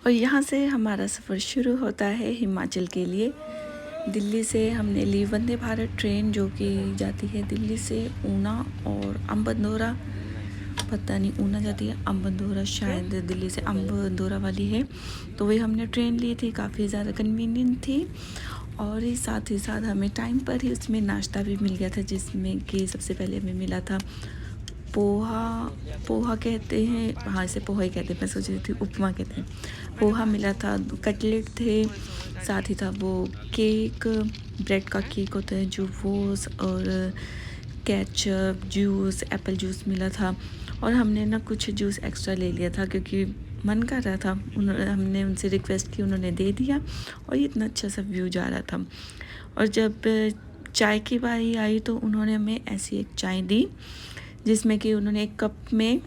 और यहाँ से हमारा सफ़र शुरू होता है हिमाचल के लिए। दिल्ली से हमने ली वंदे भारत ट्रेन जो कि जाती है दिल्ली से ऊना और अम्बंदोरा। पता नहीं ऊना जाती है अम्बंदोरा, शायद दिल्ली से अम्बंदोरा वाली है। तो वही हमने ट्रेन ली थी, काफ़ी ज़्यादा कन्वीनियंट थी। और ही साथ हमें टाइम पर ही उसमें नाश्ता भी मिल गया था, जिसमें कि सबसे पहले हमें मिला था पोहा कहते हैं, हाँ इसे पोहा ही कहते हैं, मैं सोच रही थी उपमा कहते हैं। पोहा मिला था, कटलेट थे, साथ ही था वो केक, ब्रेड का केक होता है जो वो, और केचप, जूस, एप्पल जूस मिला था। और हमने ना कुछ जूस एक्स्ट्रा ले लिया था क्योंकि मन कर रहा था। हमने उनसे रिक्वेस्ट की, उन्होंने दे दिया। और ये इतना अच्छा सा व्यू जा रहा था। और जब चाय की बारी आई तो उन्होंने हमें ऐसी एक चाय दी जिसमें कि उन्होंने एक कप में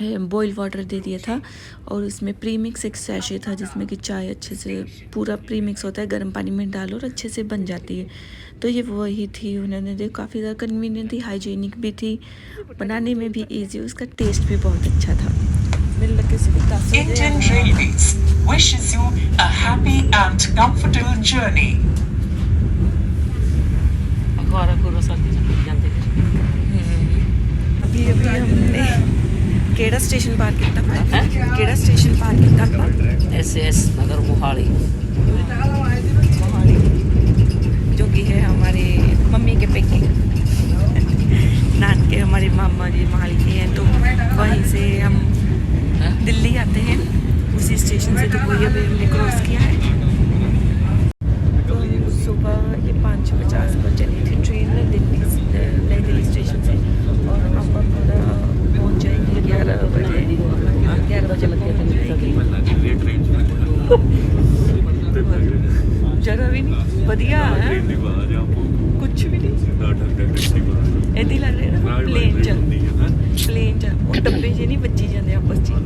बॉयल वाटर दे दिया था और उसमें प्रीमिक्स एक सैशे था जिसमें कि चाय अच्छे से पूरा प्रीमिक्स होता है, गर्म पानी में डालो और अच्छे से बन जाती है। तो ये वही थी, उन्होंने दे, काफ़ी ज़्यादा कन्वीनियंट थी, हाइजीनिक भी थी, बनाने में भी इजी, उसका टेस्ट भी बहुत अच्छा था। Indian Railways wishes you a happy and comfortable journey. अभी हमने केड़ा स्टेशन पार किया था, केड़ा स्टेशन पार किया था, SS नगर मोहाली, जो कि है हमारे मम्मी के पेके, नान के, हमारे मामा जी मोहाली के हैं। तो वहीं से हम दिल्ली आते हैं उसी स्टेशन से। तो वही अभी हमने क्रॉस किया है। तो हम सुबह ये 5:50 पर चली थी ट्रेन नई दिल्ली स्टेशन से, और अब हम पहुँच जाएंगे 11 बजे। 11 बजे पहुँच जाएगी। जगह भी नहीं बढ़िया है, कुछ भी नहीं, ऐसे लग रहा है ना प्लेन चल वो डब्बे जे नहीं बची जाते आपस में।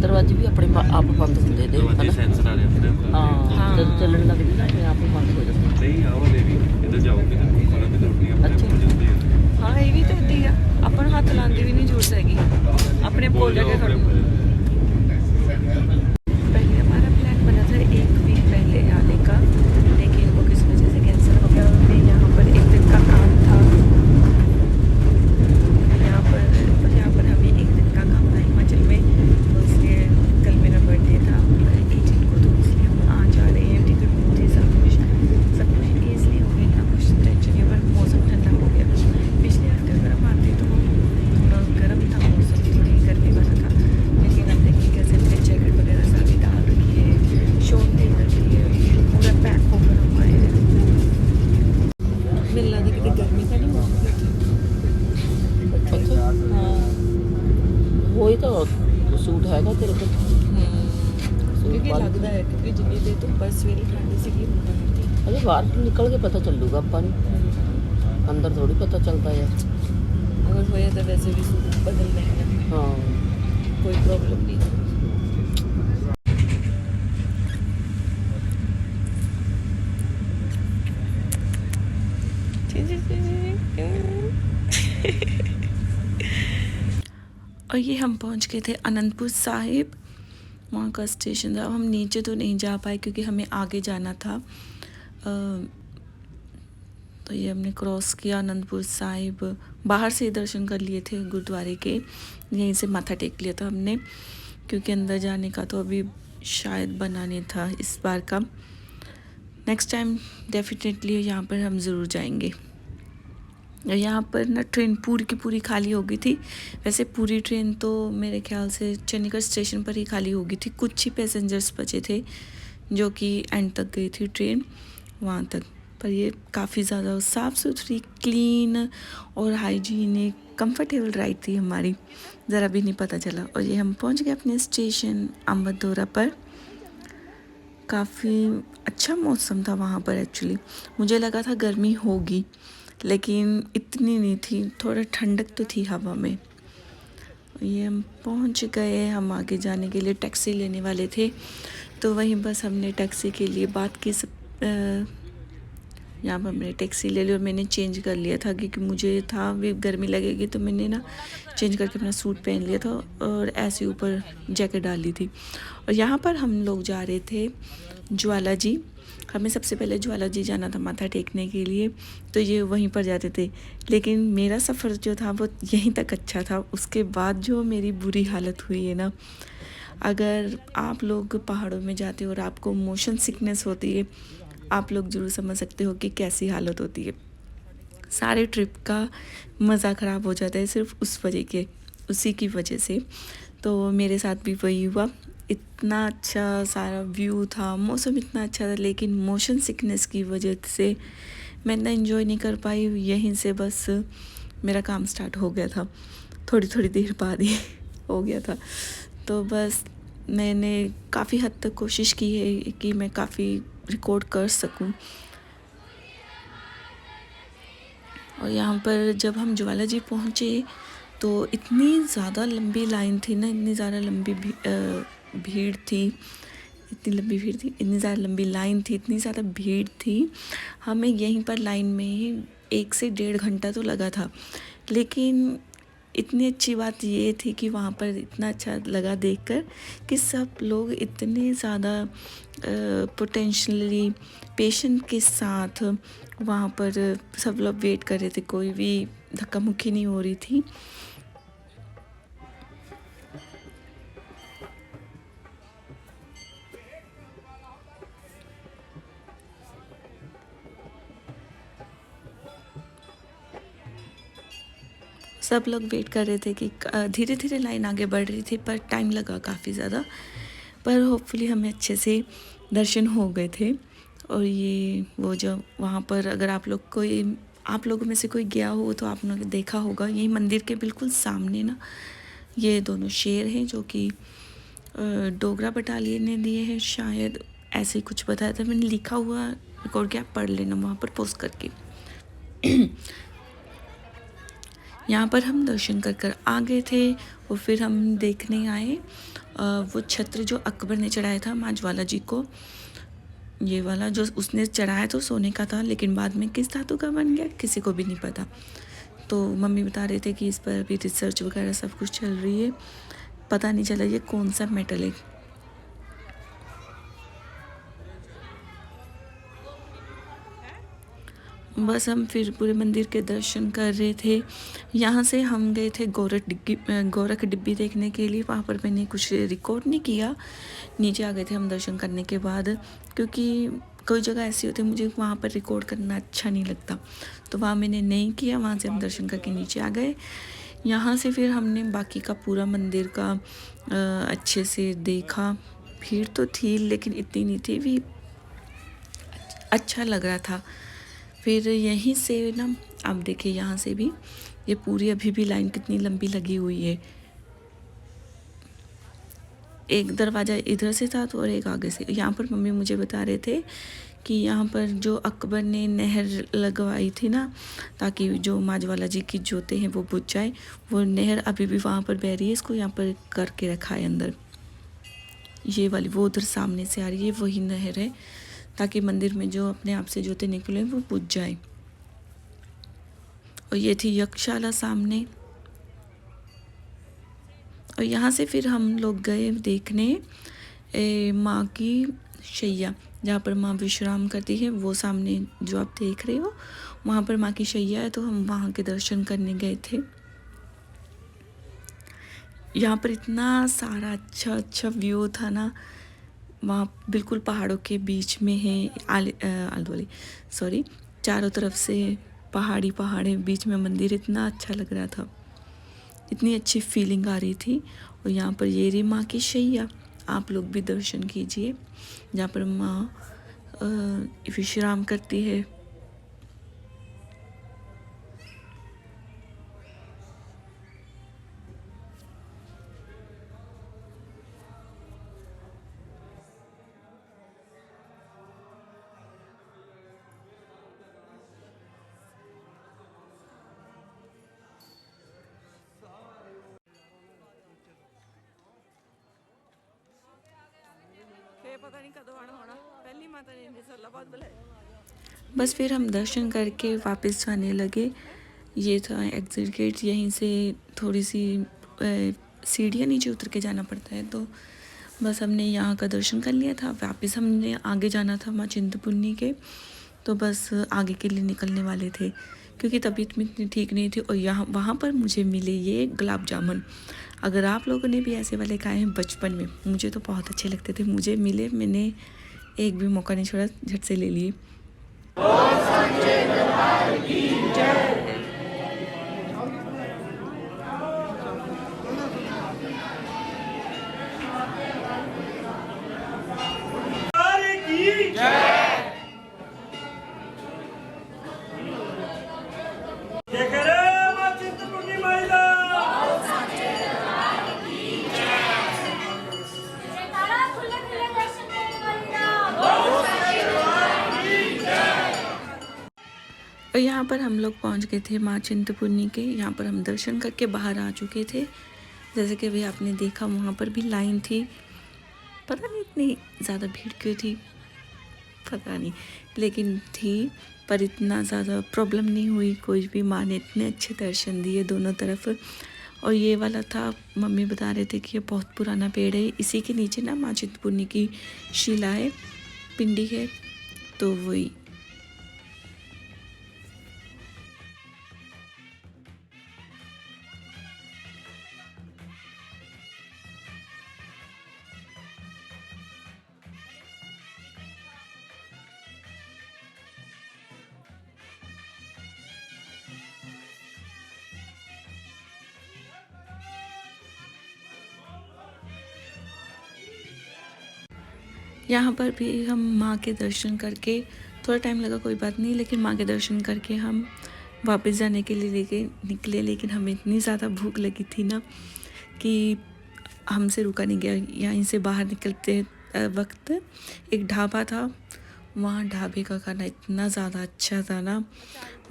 दरवाजे भी अपने आप बंद होंगे दे दरवाजे सेंसर आ रहे हैं हाँ जब चलन लगती ना अपने आप ही बंद हो जाते नहीं आ वाले भी इधर जाओगे तो खाना भी रोटी अच्छा हाँ ये भी तो इतनी है, अपन हाथ लाने भी नहीं जरूरत हैगी, अपने बोल जाके खड़ो। पहले हमारा प्लान बना था 1 वीक पहले आने का, लेकिन वो किस वजह से कैंसिल हो गया। हमें यहाँ पर 1 दिन का काम था, यहाँ पर हमें 1 दिन का काम था हिमाचल में। तो इसलिए कल मेरा बर्थडे था 18 को, तो इसलिए हम आ जा रहे हैं। टिकट बुक थी, सब कुछ ईजली हो गया, ना कुछ टेंशन नहीं। पर मौसम ठंडा हो गया। पिछले हफ्ते अगर हम आते तो थोड़ा गर्म था मौसम, थोड़ी गर्मी वाला था, लेकिन अब देखिए कैसे हमने जैकेट वगैरह सारी डाल रखी है, शॉल दे रखी है, पूरा पैक होकर हम आए हैं। मिल रहा था कि गर्मी का नहीं मौसम हाँ वही तो सूट हैगा तेरे को क्योंकि लगता है क्योंकि जिन्नी देर तो बस सवेरे ठंड सीगी होता है। अरे बाहर निकल के पता चलूगा अपन अंदर थोड़ी पता चलता है। अगर होया तो वैसे भी सूट बदल देंगे, हाँ कोई प्रॉब्लम नहीं। और ये हम पहुंच गए थे अनंतपुर साहिब, वहाँ का स्टेशन था। अब हम नीचे तो नहीं जा पाए क्योंकि हमें आगे जाना था। तो ये हमने क्रॉस किया अनंतपुर साहिब, बाहर से ही दर्शन कर लिए थे गुरुद्वारे के, यहीं से माथा टेक लिया था हमने, क्योंकि अंदर जाने का तो अभी शायद बना नहीं था इस बार का। नेक्स्ट टाइम डेफिनेटली यहाँ पर हम ज़रूर जाएंगे। यहाँ पर ना ट्रेन पूरी की पूरी खाली हो गई थी। वैसे पूरी ट्रेन तो मेरे ख्याल से चंडीगढ़ स्टेशन पर ही खाली हो गई थी, कुछ ही पैसेंजर्स बचे थे जो कि एंड तक गई थी ट्रेन वहाँ तक। पर ये काफ़ी ज़्यादा साफ़ सुथरी, क्लीन और हाइजीनिक, कंफर्टेबल राइड थी हमारी, ज़रा भी नहीं पता चला। और ये हम पहुँच गए अपने स्टेशन अम्बंदोरा पर। काफ़ी अच्छा मौसम था वहाँ पर। एक्चुअली मुझे लगा था गर्मी होगी, लेकिन इतनी नहीं थी, थोड़ा ठंडक तो थी हवा में। ये हम पहुंच गए। हम आगे जाने के लिए टैक्सी लेने वाले थे, तो वहीं बस हमने टैक्सी के लिए बात की यहाँ पर मैंने टैक्सी ले ली और मैंने चेंज कर लिया था क्योंकि मुझे था भी गर्मी लगेगी, तो मैंने ना चेंज करके अपना सूट पहन लिया था और ऐसे ऊपर जैकेट डाल ली थी। और यहाँ पर हम लोग जा रहे थे ज्वाला जी। हमें सबसे पहले ज्वाला जी जाना था माथा टेकने के लिए, तो ये वहीं पर जाते थे। लेकिन मेरा सफ़र जो था वो यहीं तक अच्छा था, उसके बाद जो मेरी बुरी हालत हुई है ना, अगर आप लोग पहाड़ों में जाते हो और आपको मोशन सिकनेस होती है, आप लोग ज़रूर समझ सकते हो कि कैसी हालत होती है। सारे ट्रिप का मज़ा ख़राब हो जाता है सिर्फ उसी की वजह से। तो मेरे साथ भी वही हुआ। इतना अच्छा सारा व्यू था, मौसम इतना अच्छा था, लेकिन मोशन सिकनेस की वजह से मैं इतना एंजॉय नहीं कर पाई। यहीं से बस मेरा काम स्टार्ट हो गया था, थोड़ी देर बाद ही हो गया था। तो बस मैंने काफ़ी हद तक कोशिश की है कि मैं काफ़ी रिकॉर्ड कर सकूं। और यहाँ पर जब हम ज्वाला जी पहुँचे तो इतनी ज़्यादा लंबी लाइन थी ना, इतनी ज़्यादा लंबी भीड़ थी, इतनी ज़्यादा लंबी लाइन थी, इतनी ज़्यादा भीड़ थी। हमें यहीं पर लाइन में ही 1 से 1.5 घंटा तो लगा था। लेकिन इतनी अच्छी बात ये थी कि वहाँ पर इतना अच्छा लगा देखकर कि सब लोग इतने ज़्यादा पोटेंशली पेशेंट के साथ वहाँ पर सब लोग वेट कर रहे थे, कोई भी धक्का मुक्की नहीं हो रही थी। सब लोग वेट कर रहे थे कि धीरे धीरे लाइन आगे बढ़ रही थी, पर टाइम लगा काफ़ी ज़्यादा, पर होपफुली हमें अच्छे से दर्शन हो गए थे। और ये वो जब वहाँ पर अगर आप लोगों में से कोई गया हो तो आप लोगों ने देखा होगा, यही मंदिर के बिल्कुल सामने ना ये दोनों शेर हैं जो कि डोगरा बटालियन ने दिए हैं, शायद ऐसे ही कुछ बताया था। मैंने लिखा हुआ रिकॉर्ड किया, पढ़ लेना वहाँ पर पोस्ट करके। यहाँ पर हम दर्शन कर आ गए थे और फिर हम देखने आए वो छत्र जो अकबर ने चढ़ाया था माँ ज्वाला जी को। ये वाला जो उसने चढ़ाया तो सोने का था, लेकिन बाद में किस धातु का बन गया किसी को भी नहीं पता। तो मम्मी बता रहे थे कि इस पर अभी रिसर्च वगैरह सब कुछ चल रही है, पता नहीं चला ये कौन सा मेटल है। बस हम फिर पूरे मंदिर के दर्शन कर रहे थे। यहाँ से हम गए थे गोरख डिब्बी देखने के लिए। वहाँ पर मैंने कुछ रिकॉर्ड नहीं किया, नीचे आ गए थे हम दर्शन करने के बाद, क्योंकि कोई जगह ऐसी होती है मुझे वहाँ पर रिकॉर्ड करना अच्छा नहीं लगता, तो वहाँ मैंने नहीं किया। वहाँ से हम दर्शन करके नीचे आ गए। यहाँ से फिर हमने बाकी का पूरा मंदिर का अच्छे से देखा। भीड़ तो थी लेकिन इतनी नहीं थी, भी अच्छा लग रहा था। फिर यहीं से ना आप देखिए, यहाँ से भी ये पूरी अभी भी लाइन कितनी लंबी लगी हुई है। एक दरवाज़ा इधर से था तो और एक आगे से। यहाँ पर मम्मी मुझे बता रहे थे कि यहाँ पर जो अकबर ने नहर लगवाई थी ना, ताकि जो माँ ज्वाला जी की जोतें हैं वो बुझ जाए, वो नहर अभी भी वहाँ पर बह रही है। इसको यहाँ पर करके रखा है अंदर, ये वाली वो उधर सामने से आ रही है, वही नहर है, ताकि मंदिर में जो अपने आप से जोतें निकले वो बुझ जाए। और ये थी यज्ञशाला सामने। और यहाँ से फिर हम लोग गए देखने माँ की शैया, जहाँ पर माँ विश्राम करती है। वो सामने जो आप देख रहे हो वहाँ पर माँ की शैया है, तो हम वहाँ के दर्शन करने गए थे। यहाँ पर इतना सारा अच्छा व्यू था ना, वहाँ बिल्कुल पहाड़ों के बीच में है आलदोली, सॉरी, चारों तरफ से पहाड़ है, बीच में मंदिर, इतना अच्छा लग रहा था, इतनी अच्छी फीलिंग आ रही थी। और यहाँ पर ये रही माँ की शैया, आप लोग भी दर्शन कीजिए, जहाँ पर माँ विश्राम करती है। पता नहीं कदों आना होना, पहली माता ने इंदे साल बाद बुलाया। बस फिर हम दर्शन करके वापस जाने लगे। ये था एग्जिट गेट, यहीं से थोड़ी सी सीढ़ियाँ नीचे उतर के जाना पड़ता है। तो बस हमने यहाँ का दर्शन कर लिया था। वापस हमने आगे जाना था माँ चिंतपूर्णी के, तो बस आगे के लिए निकलने वाले थे क्योंकि तबीयत में इतनी ठीक नहीं थी। और यहाँ वहाँ पर मुझे मिले ये गुलाब जामुन। अगर आप लोगों ने भी ऐसे वाले खाए हैं बचपन में, मुझे तो बहुत अच्छे लगते थे, मुझे मिले, मैंने एक भी मौका नहीं छोड़ा, झट से ले लिए। और यहाँ पर हम लोग पहुँच गए थे माँ चिंतपूर्णी के। यहाँ पर हम दर्शन करके बाहर आ चुके थे। जैसे कि अभी आपने देखा वहाँ पर भी लाइन थी, पता नहीं इतनी ज़्यादा भीड़ क्यों थी, पता नहीं, लेकिन थी। पर इतना ज़्यादा प्रॉब्लम नहीं हुई कोई भी। माँ ने इतने अच्छे दर्शन दिए दोनों तरफ। और ये वाला था, मम्मी बता रहे थे कि ये बहुत पुराना पेड़ है, इसी के नीचे ना माँ चिंतपूर्णी की शिला है, पिंडी है, तो वही। यहाँ पर भी हम माँ के दर्शन करके, थोड़ा टाइम लगा कोई बात नहीं, लेकिन माँ के दर्शन करके हम वापस जाने के लिए लेके निकले। लेकिन हमें इतनी ज़्यादा भूख लगी थी ना कि हमसे रुका नहीं गया। यहीं से बाहर निकलते वक्त एक ढाबा था, वहाँ ढाबे का खाना इतना ज़्यादा अच्छा था ना,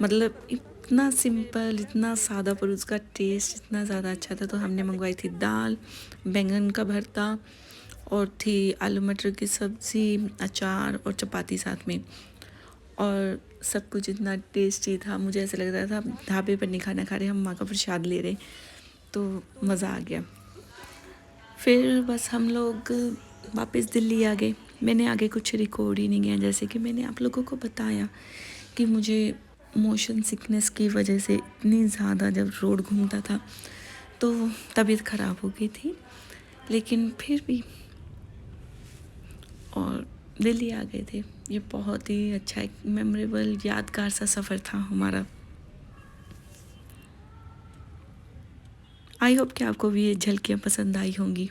मतलब इतना सिंपल, इतना सादा, पर उसका टेस्ट इतना ज़्यादा अच्छा था। तो हमने मंगवाई थी दाल, बैंगन का भरता, और थी आलू मटर की सब्ज़ी, अचार और चपाती साथ में। और सब कुछ इतना टेस्टी था, मुझे ऐसा लग रहा था ढाबे पर नहीं खाना खा रहे, हम माँ का प्रसाद ले रहे। तो मज़ा आ गया। फिर बस हम लोग वापस दिल्ली आ गए। मैंने आगे कुछ रिकॉर्ड ही नहीं किया, जैसे कि मैंने आप लोगों को बताया कि मुझे मोशन सिकनेस की वजह से इतनी ज़्यादा, जब रोड घूमता था तो तबीयत ख़राब हो गई थी, लेकिन फिर भी, और दिल्ली आ गए थे। ये बहुत ही अच्छा एक मेमोरेबल यादगार सा सफ़र था हमारा। आई होप कि आपको भी ये झलकियाँ पसंद आई होंगी।